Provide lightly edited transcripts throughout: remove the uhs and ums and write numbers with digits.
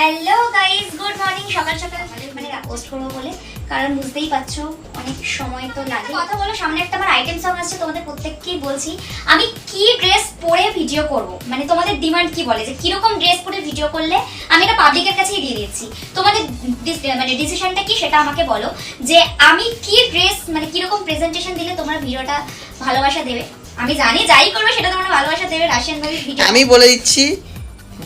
Hello guys, good morning. সকাল সকাল মানে পোস্ট করবো বলে, কারণ বুঝতেই পারছো অনেক সময় তো লাগে। কথা বলো, সামনে একটা আমার আইটেম সং আসছে, তোমাদের প্রত্যেককেই বলছি আমি কি ড্রেস পরে ভিডিও করব, মানে তোমাদের ডিমান্ড কি বলে যে কিরকম ড্রেস পরে ভিডিও করলে। আমি এটা পাবলিকের কাছেই দিয়ে দিয়েছি, তোমাদের মানে ডিসিশনটা কি সেটা আমাকে বলো, যে আমি কি ড্রেস মানে কিরকম প্রেজেন্টেশন দিলে তোমরা ভিডিওটা ভালোবাসা দেবে। আমি জানি যাই করবে সেটা তোমরা ভালোবাসা দেবে। রাশিয়ান ভাবি ভিডিও আমি বলে দিচ্ছি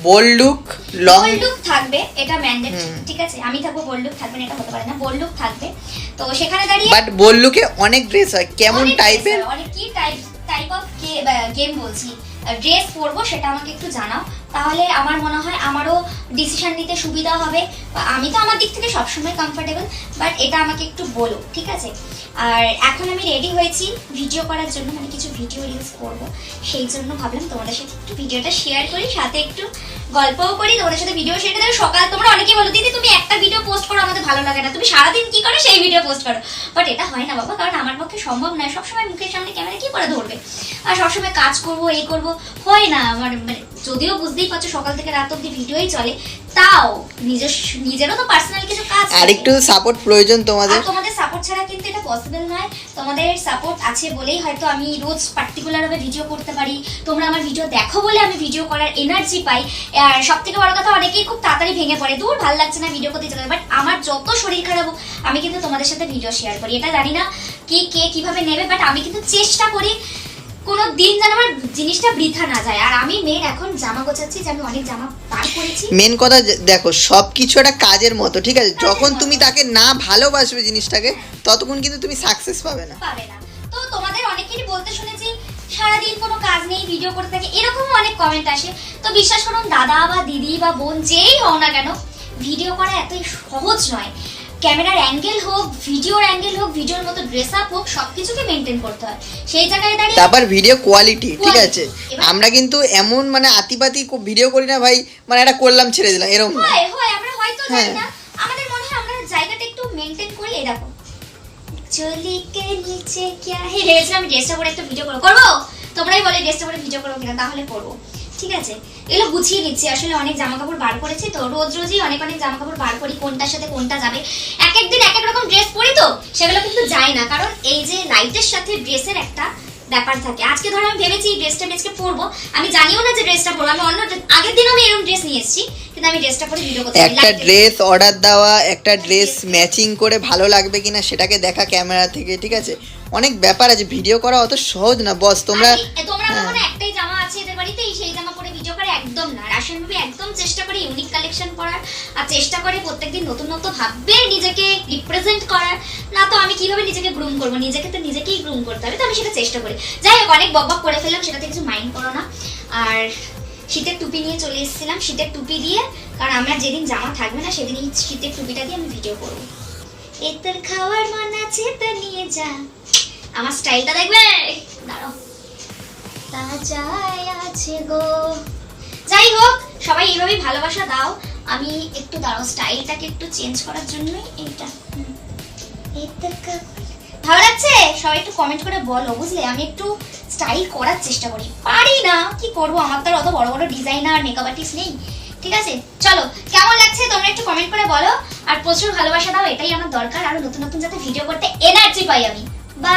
bold look, long bold look থাকবে, এটা ম্যান্ডেট, ঠিক আছে। আমি থাকবো, বোল্ড লুক থাকবে না এটা হতে পারে না, বোল্ড লুক থাকবে। তো সেখানে দাঁড়িয়ে বাট বোল্ড লুকে অনেক ড্রেস হয়, কেমন টাইপের অনেক কি টাইপ অফ গেম বলছি ড্রেস পরবো সেটা আমাকে একটু জানাও, তাহলে আমার মনে হয় আমারও ডিসিশন নিতে সুবিধা হবে। আমি তো আমার দিক থেকে সবসময় কমফোর্টেবল, বাট এটা আমাকে একটু বলো, ঠিক আছে। আর এখন আমি রেডি হয়েছি ভিডিও করার জন্য, মানে কিছু ভিডিও রিলস করবো, সেই জন্য ভাবলাম তোমাদের সাথে একটু ভিডিওটা শেয়ার করি, সাথে একটু গল্পও করি তোমাদের সাথে। ভিডিও শেয়ার করে সকাল তোমরা অনেকেই বলো দিদি তুমি একটা ভিডিও পোস্ট করো, আমাদের ভালো লাগে না, তুমি সারাদিন কি করো সেই ভিডিও পোস্ট করো। বাট এটা হয় না বাবা, কারণ আমার পক্ষে সম্ভব নয় সবসময় মুখের সামনে ক্যামেরা কি করে ধরবে, আর সবসময় কাজ করবো এই করবো, হয় না আমার। মানে যদিও বুঝতেই পারছো সকাল থেকে রাত অব্দি ভিডিওই চলে, তাও নিজেরও তো পার্সোনাল কিছু কাজ, আর একটু সাপোর্ট প্রয়োজন তোমাদের। তোমাদের সাপোর্ট ছাড়া কিন্তু এটা পসিবল নয়। তোমাদের সাপোর্ট আছে বলেই হয়তো আমি রোজ পার্টিকুলার ভাবে ভিডিও করতে পারি, তোমরা আমার ভিডিও দেখো বলে আমি ভিডিও করার এনার্জি পাই। আর সব থেকে বড় কথা, অনেকেই খুব তাড়াতাড়ি ভেঙে পড়ে, দূর ভালো লাগছে না ভিডিও করতে চলে, বাট আমার যত শরীর খারাপ হোক আমি কিন্তু তোমাদের সাথে ভিডিও শেয়ার করি। এটা জানি না কে কিভাবে নেবে, বাট আমি কিন্তু চেষ্টা করি কোনো দিন যেন আমার জিনিসটা বৃথা না যায়। আর আমি মেন এখন জামা গোছাচ্ছি, যে আমি অনেক জামা বার করেছি। মেন কথা দেখো, সবকিছু একটা কাজের মতো, ঠিক আছে। যখন তুমি তাকে না ভালোবাসবে জিনিসটাকে, ততক্ষণ কিন্তু তুমি সাকসেস পাবে না। তো তোমাদের অনেকেরই বলতে শুনেছি সারাদিন কোনো কাজ নেই ভিডিও করতে থাকে, এরকমও অনেক কমেন্ট আসে। তো বিশ্বাস করুন দাদা বা দিদি বা বোন যেই হও না কেন, ভিডিও করা এতই সহজ নয়। ক্যামেরার অ্যাঙ্গেল হোক, ভিডিওর অ্যাঙ্গেল হোক, ভিডিওর মতো ড্রেস আপ হোক, সবকিছুকে মেনটেন করতে হয়। সেই জায়গায় দাঁড়িয়ে তারপর ভিডিও কোয়ালিটি, ঠিক আছে। আমরা কিন্তু এমন মানে আতিপাতি ভিডিও করি না ভাই, মানে এটা করলাম ছেড়ে দিলাম এরকম না। হয় আমরা হয়তো জানি না, আমাদের মনে হয় আমরা জায়গাটা একটু মেনটেন করি। এই দেখো চলি কে নিচে क्या है, ভেবেছিলাম আমি ড্রেসটা পরে একটা ভিডিও করবো, তোমরাই বলে ড্রেসটা পরে ভিডিও করবো কিনা, তাহলে করবো, ঠিক আছে। এগুলো গুছিয়ে নিচ্ছি, আসলে অনেক জামা কাপড় বার করেছি তো, রোজই অনেক জামা কাপড় বার করি, কোনটার সাথে কোনটা যাবে। এক একদিন এক এক রকম ড্রেস পরি, তো সেগুলো কিন্তু যায় না, কারণ এই যে লাইটের সাথে ড্রেসের একটা ব্যাপার থাকে। আজকে ধরো আমি ভেবেছি ড্রেসটা পরবো, আমি জানিও না যে ড্রেসটা পরবো, আমি অন্য আগের দিন আমি এরকম ড্রেস নিয়ে এসেছি, কিন্তু আমি ড্রেসটা পরে ভিডিও করতে একটা ড্রেস অর্ডার দেওয়া, একটা ড্রেস ম্যাচিং করে ভালো লাগবে কিনা সেটাকে দেখা ক্যামেরা থেকে, ঠিক আছে। অনেক ব্যাপার আছে, ভিডিও করা অত সহজ না বস। তোমরা ভাবো একটাই জামা আছে এদের বাড়িতে, সেই জামা পরে ভিডিও করে, একদম না। রাশিয়ান ভাবে একদম চেষ্টা করি ইউনিক কালেকশন করার, আর চেষ্টা করে প্রত্যেকদিন নতুন নতুন ভাবে নিজেকে রিপ্রেজেন্ট করার। না তো আমি কিভাবে নিজেকে গ্রুম করবো, নিজেকে তো নিজেকেই গ্রুম করতে হবে, তো আমি সেটা চেষ্টা করি। যাই হোক, অনেক বকবক করে ফেললাম, সেটাতে কিছু মাইন্ড করো না। আর শীতের টুপি নিয়ে চলে এসেছিলাম, শীতের টুপি দিয়ে, কারণ আমার যেদিন জামা থাকবে না সেদিন এই শীতের টুপিটা দিয়ে আমি ভিডিও করবো। এদের খাওয়ার মন আছে তো নিয়ে যা, আমার স্টাইলটা দেখবে, দাঁড়াও তাজায় আছে গো। যাই হোক, সবাই এইভাবেই ভালোবাসা দাও। আমি একটু দাঁড়াও, স্টাইলটাকে একটু চেঞ্জ করার জন্যই এইটা। ভালো লাগছে? সবাই একটু কমেন্ট করে বলো, বুঝলে। আমি একটু স্টাইল করার চেষ্টা করি, পারি না, কি করবো, আমার তো অত বড় বড় ডিজাইনার মেকআপ আর্টিস্ট নেই, ঠিক আছে। চলো, কেমন লাগছে তোমরা একটু কমেন্ট করে বলো, আর প্রচুর ভালোবাসা দাও, এটাই আমার দরকার। আরো নতুন নতুন যাতে ভিডিও করতে এনার্জি পাই আমি। বা